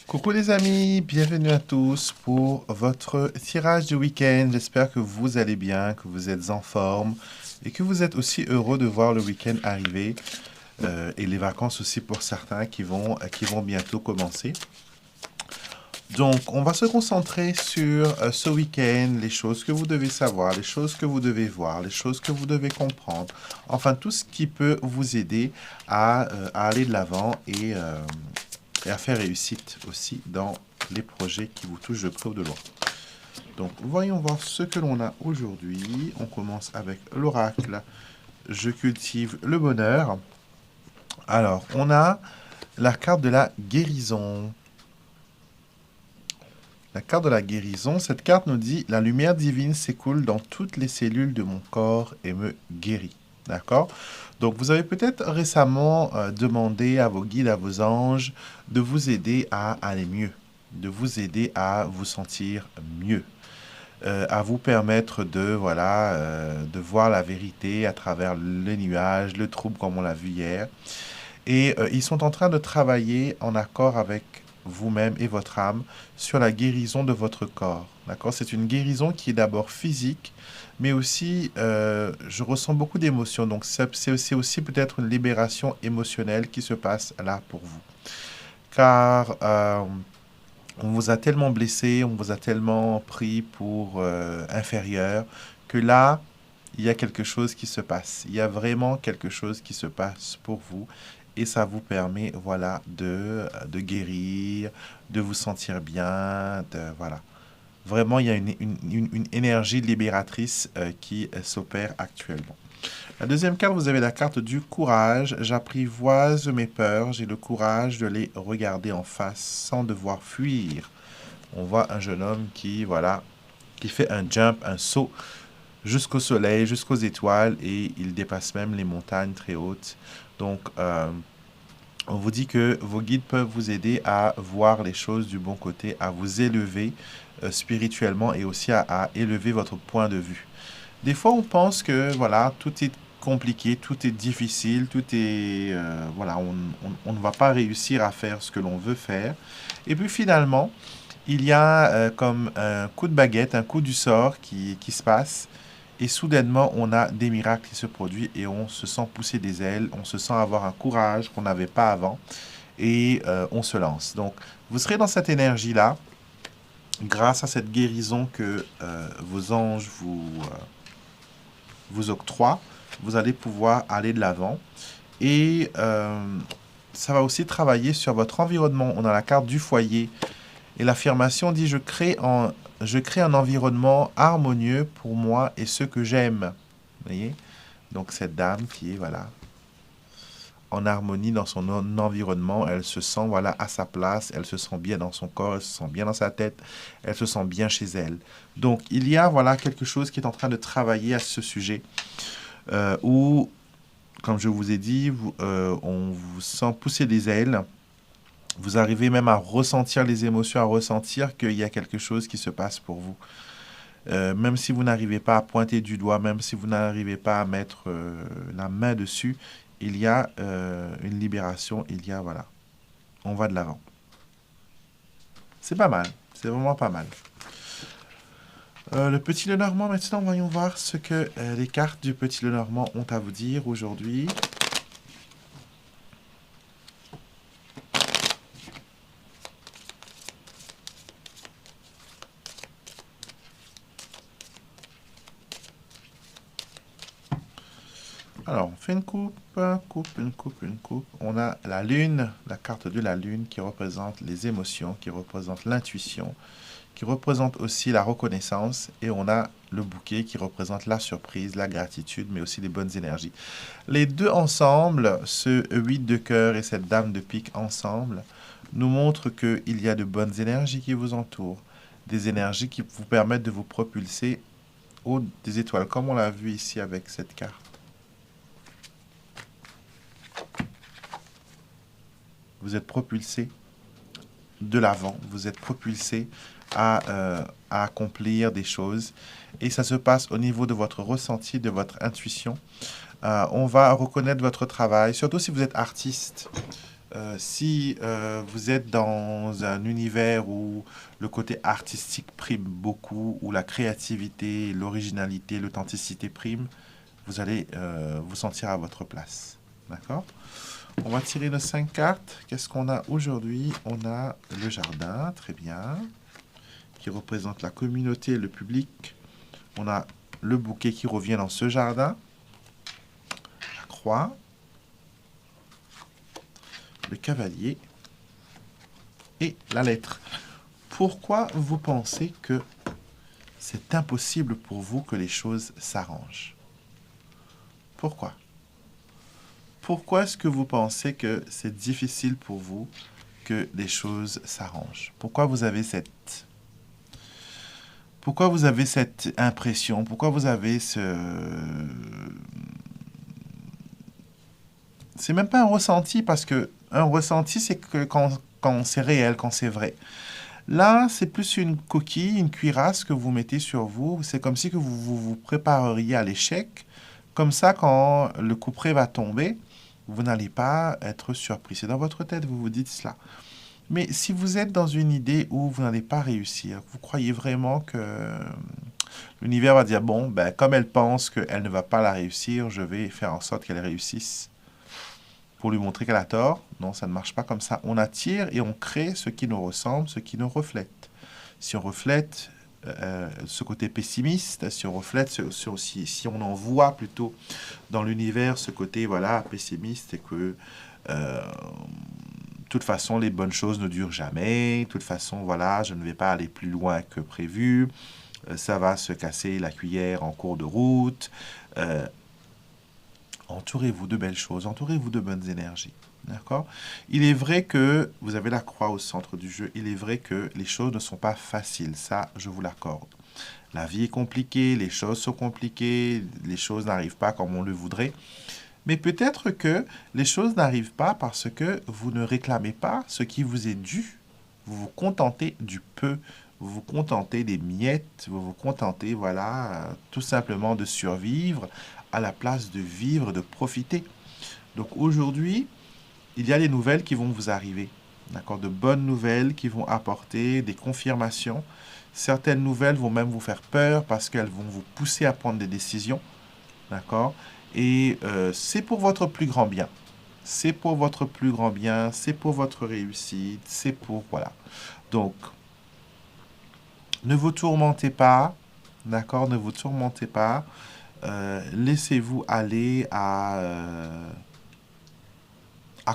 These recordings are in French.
Coucou les amis, bienvenue à tous pour votre tirage du week-end. J'espère que vous allez bien, que vous êtes en forme et que vous êtes aussi heureux de voir le week-end arriver et les vacances aussi pour certains qui vont bientôt commencer. Donc, on va se concentrer sur ce week-end, les choses que vous devez savoir, les choses que vous devez voir, les choses que vous devez comprendre. Enfin, tout ce qui peut vous aider à aller de l'avant et à faire réussite aussi dans les projets qui vous touchent de près ou de loin. Donc, voyons voir ce que l'on a aujourd'hui. On commence avec l'oracle. Je cultive le bonheur. Alors, on a la carte de la guérison. La carte de la guérison, cette carte nous dit: la lumière divine s'écoule dans toutes les cellules de mon corps et me guérit. D'accord? Donc, vous avez peut-être récemment demandé à vos guides, à vos anges, de vous aider à aller mieux, de vous aider à vous sentir mieux, à vous permettre de voir la vérité à travers les nuages, le trouble comme on l'a vu hier. Et ils sont en train de travailler en accord avec vous-même et votre âme sur la guérison de votre corps. D'accord? C'est une guérison qui est d'abord physique, mais aussi, je ressens beaucoup d'émotions. Donc, c'est aussi peut-être une libération émotionnelle qui se passe là pour vous. Car on vous a tellement blessé, on vous a tellement pris pour inférieur, que là, il y a quelque chose qui se passe. Il y a vraiment quelque chose qui se passe pour vous. Et ça vous permet, voilà, de guérir, de vous sentir bien, voilà. Vraiment, il y a une énergie libératrice qui s'opère actuellement. La deuxième carte, vous avez la carte du courage. J'apprivoise mes peurs, j'ai le courage de les regarder en face sans devoir fuir. On voit un jeune homme qui, voilà, qui fait un jump, un saut jusqu'au soleil, jusqu'aux étoiles, et il dépasse même les montagnes très hautes. Donc, on vous dit que vos guides peuvent vous aider à voir les choses du bon côté, à vous élever spirituellement et aussi à élever votre point de vue. Des fois, on pense que voilà, tout est compliqué, tout est difficile, tout est voilà, on ne va pas réussir à faire ce que l'on veut faire. Et puis finalement, il y a comme un coup de baguette, un coup du sort qui se passe. Et soudainement, on a des miracles qui se produisent et on se sent pousser des ailes, on se sent avoir un courage qu'on n'avait pas avant et on se lance. Donc, vous serez dans cette énergie-là grâce à cette guérison que vos anges vous octroient. Vous allez pouvoir aller de l'avant et ça va aussi travailler sur votre environnement. On a la carte du foyer et l'affirmation dit: je crée un environnement harmonieux pour moi et ceux que j'aime. Vous voyez? Donc cette dame qui est voilà en harmonie dans son environnement, elle se sent voilà à sa place, elle se sent bien dans son corps, elle se sent bien dans sa tête, elle se sent bien chez elle. Donc il y a voilà quelque chose qui est en train de travailler à ce sujet où, comme je vous ai dit, on vous sent pousser des ailes. Vous arrivez même à ressentir les émotions, à ressentir qu'il y a quelque chose qui se passe pour vous. Même si vous n'arrivez pas à pointer du doigt, même si vous n'arrivez pas à mettre la main dessus, il y a une libération, il y a, voilà, on va de l'avant. C'est pas mal, c'est vraiment pas mal. Le petit Lenormand, maintenant, voyons voir ce que les cartes du petit Lenormand ont à vous dire aujourd'hui. Alors, on fait une coupe, une coupe, une coupe. On a la lune, la carte de la lune qui représente les émotions, qui représente l'intuition, qui représente aussi la reconnaissance. Et on a le bouquet qui représente la surprise, la gratitude, mais aussi les bonnes énergies. Les deux ensemble, ce 8 de cœur et cette dame de pique ensemble, nous montrent qu'il y a de bonnes énergies qui vous entourent. Des énergies qui vous permettent de vous propulser au des étoiles, comme on l'a vu ici avec cette carte. Vous êtes propulsé de l'avant, vous êtes propulsé à accomplir des choses. Et ça se passe au niveau de votre ressenti, de votre intuition. On va reconnaître votre travail, surtout si vous êtes artiste. Si vous êtes dans un univers où le côté artistique prime beaucoup, où la créativité, l'originalité, l'authenticité prime, vous allez vous sentir à votre place. D'accord? On va tirer nos 5 cartes. Qu'est-ce qu'on a aujourd'hui? On a le jardin, très bien, qui représente la communauté et le public. On a le bouquet qui revient dans ce jardin, la croix, le cavalier et la lettre. Pourquoi vous pensez que c'est impossible pour vous que les choses s'arrangent? Pourquoi? Pourquoi est-ce que vous pensez que c'est difficile pour vous que les choses s'arrangent? Pourquoi vous avez cette impression? Pourquoi vous avez c'est même pas un ressenti, parce que un ressenti, c'est que quand c'est réel, quand c'est vrai. Là, c'est plus une coquille, une cuirasse que vous mettez sur vous. C'est comme si que vous prépareriez à l'échec. Comme ça, quand le couperet va tomber, vous n'allez pas être surpris. C'est dans votre tête, vous vous dites cela. Mais si vous êtes dans une idée où vous n'allez pas réussir, vous croyez vraiment que l'univers va dire, bon, ben, comme elle pense qu'elle ne va pas la réussir, je vais faire en sorte qu'elle réussisse pour lui montrer qu'elle a tort. Non, ça ne marche pas comme ça. On attire et on crée ce qui nous ressemble, ce qui nous reflète. Si on reflète ce côté pessimiste, si on reflète, si on en voit plutôt dans l'univers ce côté voilà pessimiste, et que de toute façon les bonnes choses ne durent jamais, de toute façon voilà je ne vais pas aller plus loin que prévu, ça va se casser la cuillère en cours de route. Entourez-vous de belles choses, entourez-vous de bonnes énergies. D'accord? Il est vrai que vous avez la croix au centre du jeu. Il est vrai que les choses ne sont pas faciles. Ça, je vous l'accorde. La vie est compliquée, les choses sont compliquées, les choses n'arrivent pas comme on le voudrait. Mais peut-être que les choses n'arrivent pas parce que vous ne réclamez pas ce qui vous est dû. Vous vous contentez du peu. Vous vous contentez des miettes. Vous vous contentez, voilà, tout simplement de survivre à la place de vivre, de profiter. Donc aujourd'hui, il y a des nouvelles qui vont vous arriver. D'accord? De bonnes nouvelles qui vont apporter des confirmations. Certaines nouvelles vont même vous faire peur parce qu'elles vont vous pousser à prendre des décisions. D'accord? Et c'est pour votre plus grand bien. C'est pour votre plus grand bien, c'est pour votre réussite, c'est pour... Voilà. Donc, ne vous tourmentez pas. D'accord? Ne vous tourmentez pas. Laissez-vous aller à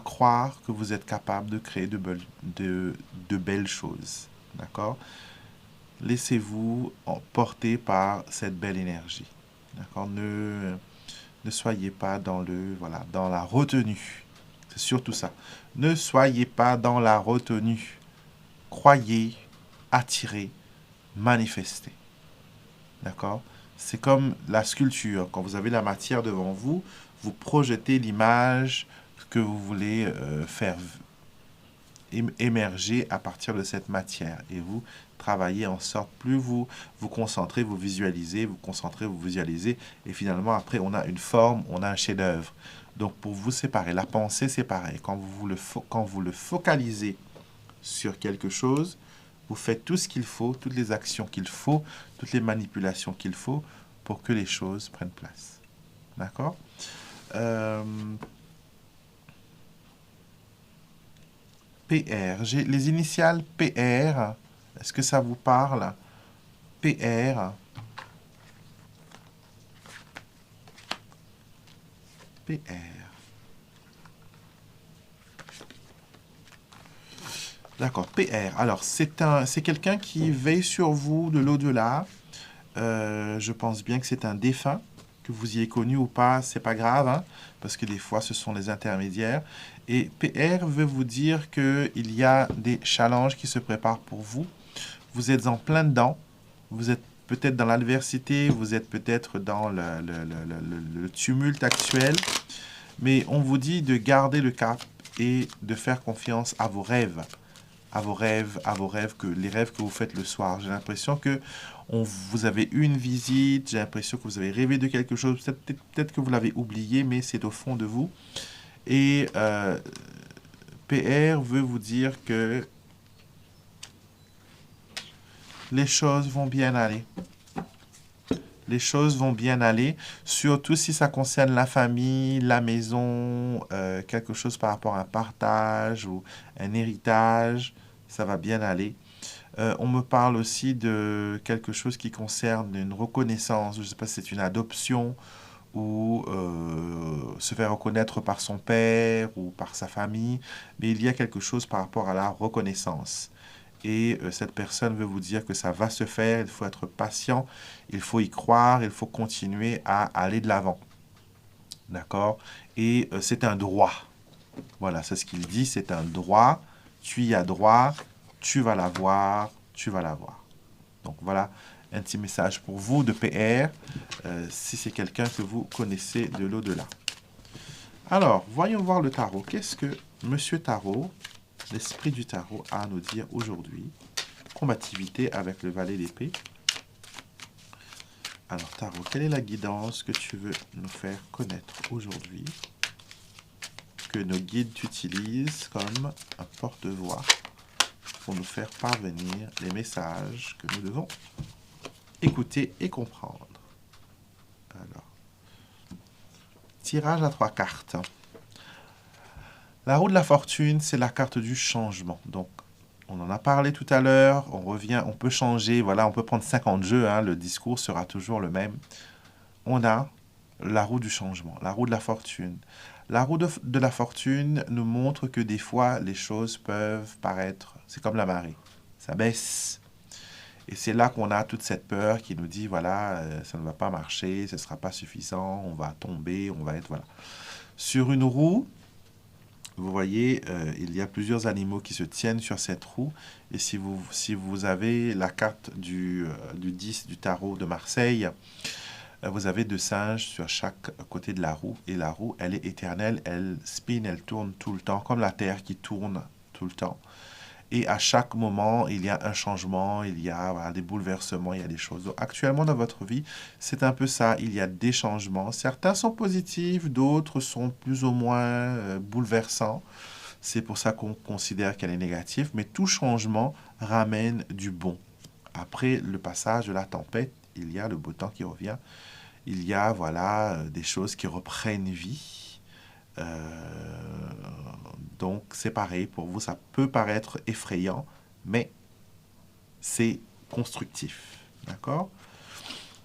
croire que vous êtes capable de créer de belles choses. D'accord? Laissez-vous porter par cette belle énergie. D'accord? Ne soyez pas voilà, dans la retenue. C'est surtout ça. Ne soyez pas dans la retenue. Croyez, attirez, manifestez. D'accord? C'est comme la sculpture. Quand vous avez la matière devant vous, vous projetez l'image que vous voulez faire émerger à partir de cette matière. Et vous travaillez en sorte, plus vous vous concentrez, vous visualisez, vous concentrez, vous visualisez. Et finalement, après, on a une forme, on a un chef-d'œuvre. Donc, pour vous, c'est pareil. La pensée, c'est pareil. Quand vous le focalisez sur quelque chose, vous faites tout ce qu'il faut, toutes les actions qu'il faut, toutes les manipulations qu'il faut pour que les choses prennent place. D'accord? PR. J'ai les initiales PR. Est-ce que ça vous parle? PR. PR. D'accord, PR. Alors, c'est quelqu'un qui veille sur vous de l'au-delà. Je pense bien que c'est un défunt. Que vous y ayez connu ou pas, c'est pas grave, hein, parce que des fois, ce sont les intermédiaires. Et PR veut vous dire qu'il y a des challenges qui se préparent pour vous. Vous êtes en plein dedans. Vous êtes peut-être dans l'adversité, vous êtes peut-être dans le tumulte actuel. Mais on vous dit de garder le cap et de faire confiance à vos rêves. À vos rêves, les rêves que vous faites le soir. J'ai l'impression que vous avez eu une visite, j'ai l'impression que vous avez rêvé de quelque chose, peut-être que vous l'avez oublié, mais c'est au fond de vous. Et PR veut vous dire que les choses vont bien aller. Les choses vont bien aller, surtout si ça concerne la famille, la maison, quelque chose par rapport à un partage ou un héritage, ça va bien aller. On me parle aussi de quelque chose qui concerne une reconnaissance, je ne sais pas si c'est une adoption ou se faire reconnaître par son père ou par sa famille, mais il y a quelque chose par rapport à la reconnaissance. Et cette personne veut vous dire que ça va se faire, il faut être patient, il faut y croire, il faut continuer à aller de l'avant. D'accord? Et c'est un droit. Voilà, c'est ce qu'il dit, c'est un droit. Tu y as droit, tu vas l'avoir, tu vas l'avoir. Donc voilà un petit message pour vous de PR, si c'est quelqu'un que vous connaissez de l'au-delà. Alors, voyons voir le tarot. Qu'est-ce que Monsieur Tarot, l'esprit du tarot, a à nous dire aujourd'hui? Combativité avec le valet d'épée. Alors, Tarot, quelle est la guidance que tu veux nous faire connaître aujourd'hui? Que nos guides t'utilisent comme un porte-voix pour nous faire parvenir les messages que nous devons écouter et comprendre. Alors, tirage à 3 cartes. La roue de la fortune, c'est la carte du changement. Donc, on en a parlé tout à l'heure, on revient, on peut changer, voilà, on peut prendre 50 jeux, hein, le discours sera toujours le même. On a la roue du changement, la roue de la fortune. La roue de la fortune nous montre que des fois, les choses peuvent paraître, c'est comme la marée, ça baisse. Et c'est là qu'on a toute cette peur qui nous dit, voilà, ça ne va pas marcher, ce ne sera pas suffisant, on va tomber, on va être, voilà. Sur une roue, vous voyez, il y a plusieurs animaux qui se tiennent sur cette roue. Et si vous avez la carte du 10 du tarot de Marseille, vous avez 2 singes sur chaque côté de la roue. Et la roue, elle est éternelle, elle spin, elle tourne tout le temps, comme la Terre qui tourne tout le temps. Et à chaque moment, il y a un changement, il y a voilà, des bouleversements, il y a des choses. Donc, actuellement, dans votre vie, c'est un peu ça. Il y a des changements. Certains sont positifs, d'autres sont plus ou moins bouleversants. C'est pour ça qu'on considère qu'elle est négative. Mais tout changement ramène du bon. Après le passage de la tempête, il y a le beau temps qui revient. Il y a voilà, des choses qui reprennent vie. Donc, c'est pareil, pour vous, ça peut paraître effrayant, mais c'est constructif. D'accord?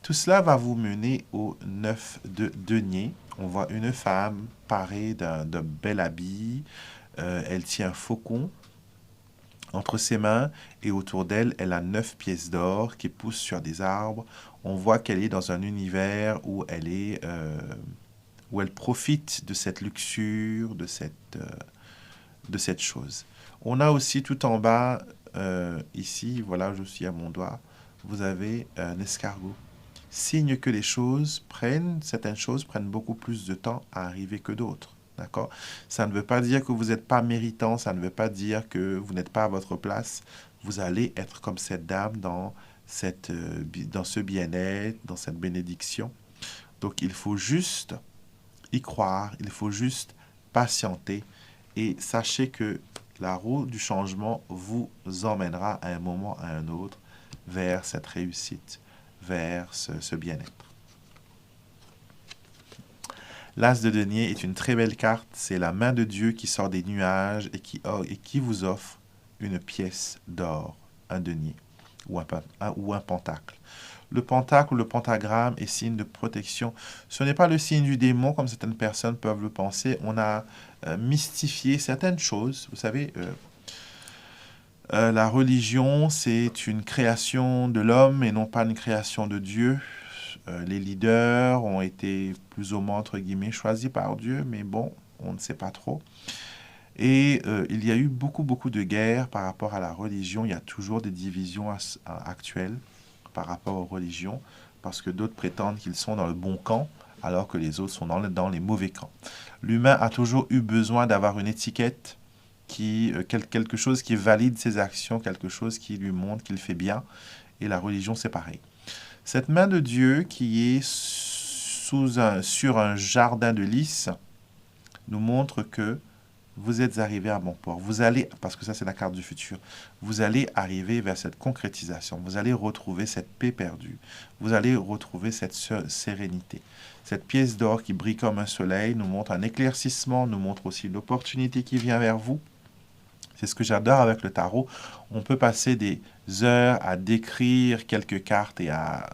Tout cela va vous mener au 9 de denier. On voit une femme parée d'un bel habit. Elle tient un faucon entre ses mains et autour d'elle, elle a 9 pièces d'or qui poussent sur des arbres. On voit qu'elle est dans un univers où elle est... où elle profite de cette luxure, de cette chose. On a aussi tout en bas, ici, voilà, je suis à mon doigt, vous avez un escargot. Signe que certaines choses prennent beaucoup plus de temps à arriver que d'autres. D'accord? Ça ne veut pas dire que vous n'êtes pas méritant, ça ne veut pas dire que vous n'êtes pas à votre place. Vous allez être comme cette dame dans ce bien-être, dans cette bénédiction. Donc, il faut juste y croire, il faut juste patienter et sachez que la roue du changement vous emmènera à un moment à un autre vers cette réussite, vers ce bien-être. L'As de denier est une très belle carte, c'est la main de Dieu qui sort des nuages et qui vous offre une pièce d'or, un denier ou un pentacle. Le pentacle ou le pentagramme est signe de protection. Ce n'est pas le signe du démon, comme certaines personnes peuvent le penser. On a mystifié certaines choses. Vous savez, la religion, c'est une création de l'homme et non pas une création de Dieu. Les leaders ont été plus ou moins, entre guillemets, choisis par Dieu, mais bon, on ne sait pas trop. Et il y a eu beaucoup de guerres par rapport à la religion. Il y a toujours des divisions actuelles par rapport aux religions, parce que d'autres prétendent qu'ils sont dans le bon camp, alors que les autres sont dans les mauvais camps. L'humain a toujours eu besoin d'avoir une étiquette, quelque chose qui valide ses actions, quelque chose qui lui montre qu'il fait bien, et la religion c'est pareil. Cette main de Dieu qui est sur un jardin de lys nous montre que vous êtes arrivé à bon port. Vous allez, parce que ça c'est la carte du futur, vous allez arriver vers cette concrétisation. Vous allez retrouver cette paix perdue. Vous allez retrouver cette sérénité. Cette pièce d'or qui brille comme un soleil nous montre un éclaircissement, nous montre aussi une opportunité qui vient vers vous. C'est ce que j'adore avec le tarot. On peut passer des heures à décrire quelques cartes et à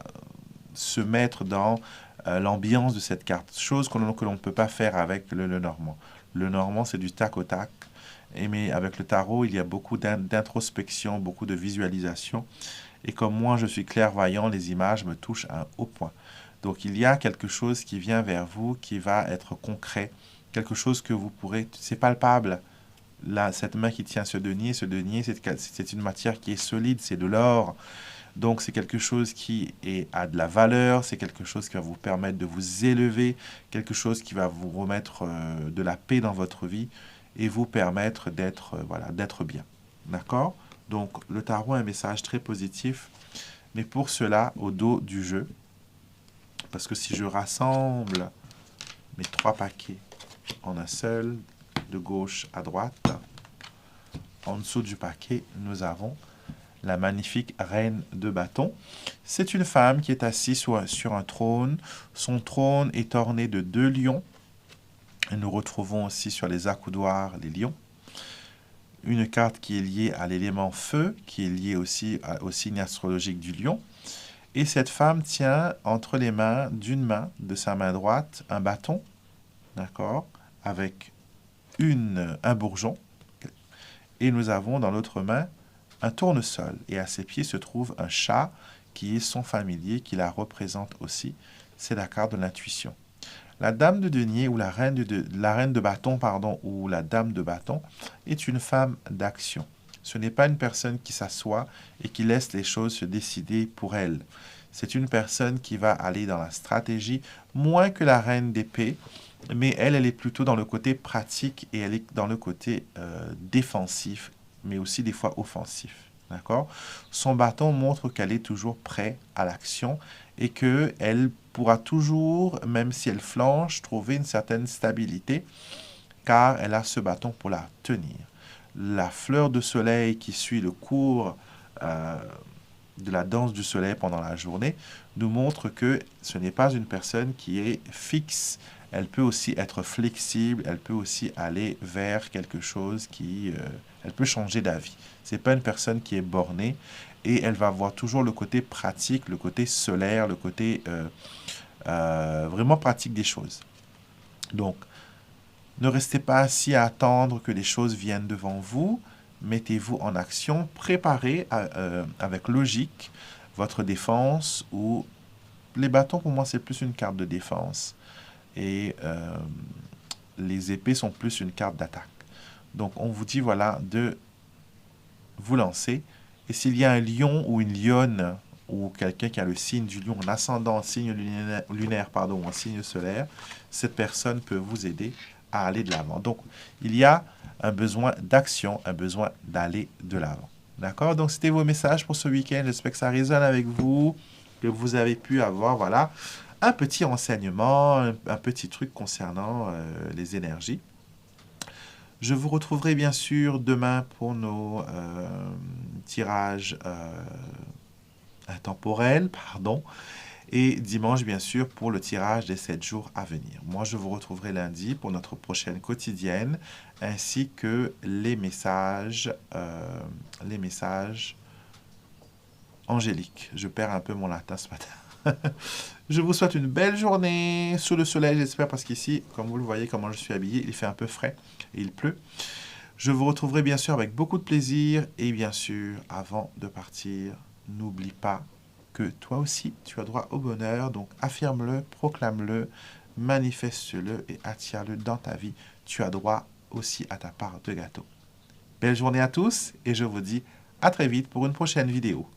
se mettre dans l'ambiance de cette carte, chose que l'on ne peut pas faire avec le normand. Le normand, c'est du tac au tac. Mais avec le tarot, il y a beaucoup d'introspection, beaucoup de visualisation. Et comme moi, je suis clairvoyant, les images me touchent à un haut point. Donc, il y a quelque chose qui vient vers vous, qui va être concret, quelque chose que vous pourrez... C'est palpable. Là, cette main qui tient ce denier, c'est une matière qui est solide, c'est de l'or. Donc, c'est quelque chose qui a de la valeur, c'est quelque chose qui va vous permettre de vous élever, quelque chose qui va vous remettre de la paix dans votre vie et vous permettre d'être voilà, d'être bien. D'accord? Donc, le tarot a un message très positif, mais pour cela, au dos du jeu, parce que si je rassemble mes 3 paquets en un seul, de gauche à droite, en dessous du paquet, nous avons la magnifique reine de bâton. C'est une femme qui est assise sur un trône. Son trône est orné de 2 lions. Et nous retrouvons aussi sur les accoudoirs les lions. Une carte qui est liée à l'élément feu, qui est liée aussi au signe astrologique du lion. Et cette femme tient entre les mains, d'une main, de sa main droite, un bâton, d'accord, avec un bourgeon. Et nous avons dans l'autre main un tournesol. Et à ses pieds se trouve un chat qui est son familier, qui la représente aussi. C'est la carte de l'intuition. La dame de denier ou la reine de bâton, pardon, ou la dame de bâton est une femme d'action. Ce n'est pas une personne qui s'assoit et qui laisse les choses se décider pour elle. C'est une personne qui va aller dans la stratégie, moins que la reine d'épée, mais elle est plutôt dans le côté pratique et elle est dans le côté défensif, mais aussi des fois offensif. D'accord? Son bâton montre qu'elle est toujours prête à l'action et qu'elle pourra toujours, même si elle flanche, trouver une certaine stabilité, car elle a ce bâton pour la tenir. La fleur de soleil qui suit le cours de la danse du soleil pendant la journée nous montre que ce n'est pas une personne qui est fixe. Elle peut aussi être flexible, elle peut aussi aller vers quelque chose elle peut changer d'avis. Ce n'est pas une personne qui est bornée et elle va voir toujours le côté pratique, le côté solaire, le côté vraiment pratique des choses. Donc, ne restez pas assis à attendre que les choses viennent devant vous. Mettez-vous en action, préparez avec logique votre défense ou les bâtons, pour moi, c'est plus une carte de défense. Et les épées sont plus une carte d'attaque. Donc, on vous dit, voilà, de vous lancer. Et s'il y a un lion ou une lionne, ou quelqu'un qui a le signe du lion en ascendant, signe lunaire, pardon, ou en signe solaire, cette personne peut vous aider à aller de l'avant. Donc, il y a un besoin d'action, un besoin d'aller de l'avant. D'accord? Donc, c'était vos messages pour ce week-end. J'espère que ça résonne avec vous, que vous avez pu avoir, voilà, un petit renseignement, un petit truc concernant les énergies. Je vous retrouverai bien sûr demain pour nos tirages intemporels, pardon, et dimanche bien sûr pour le tirage des 7 jours à venir. Moi, je vous retrouverai lundi pour notre prochaine quotidienne, ainsi que les messages angéliques. Je perds un peu mon latin ce matin. Je vous souhaite une belle journée sous le soleil, j'espère, parce qu'ici, comme vous le voyez, comment je suis habillé, il fait un peu frais et il pleut. Je vous retrouverai bien sûr avec beaucoup de plaisir et bien sûr, avant de partir, n'oublie pas que toi aussi, tu as droit au bonheur, donc affirme-le, proclame-le, manifeste-le et attire-le dans ta vie. Tu as droit aussi à ta part de gâteau. Belle journée à tous et je vous dis à très vite pour une prochaine vidéo.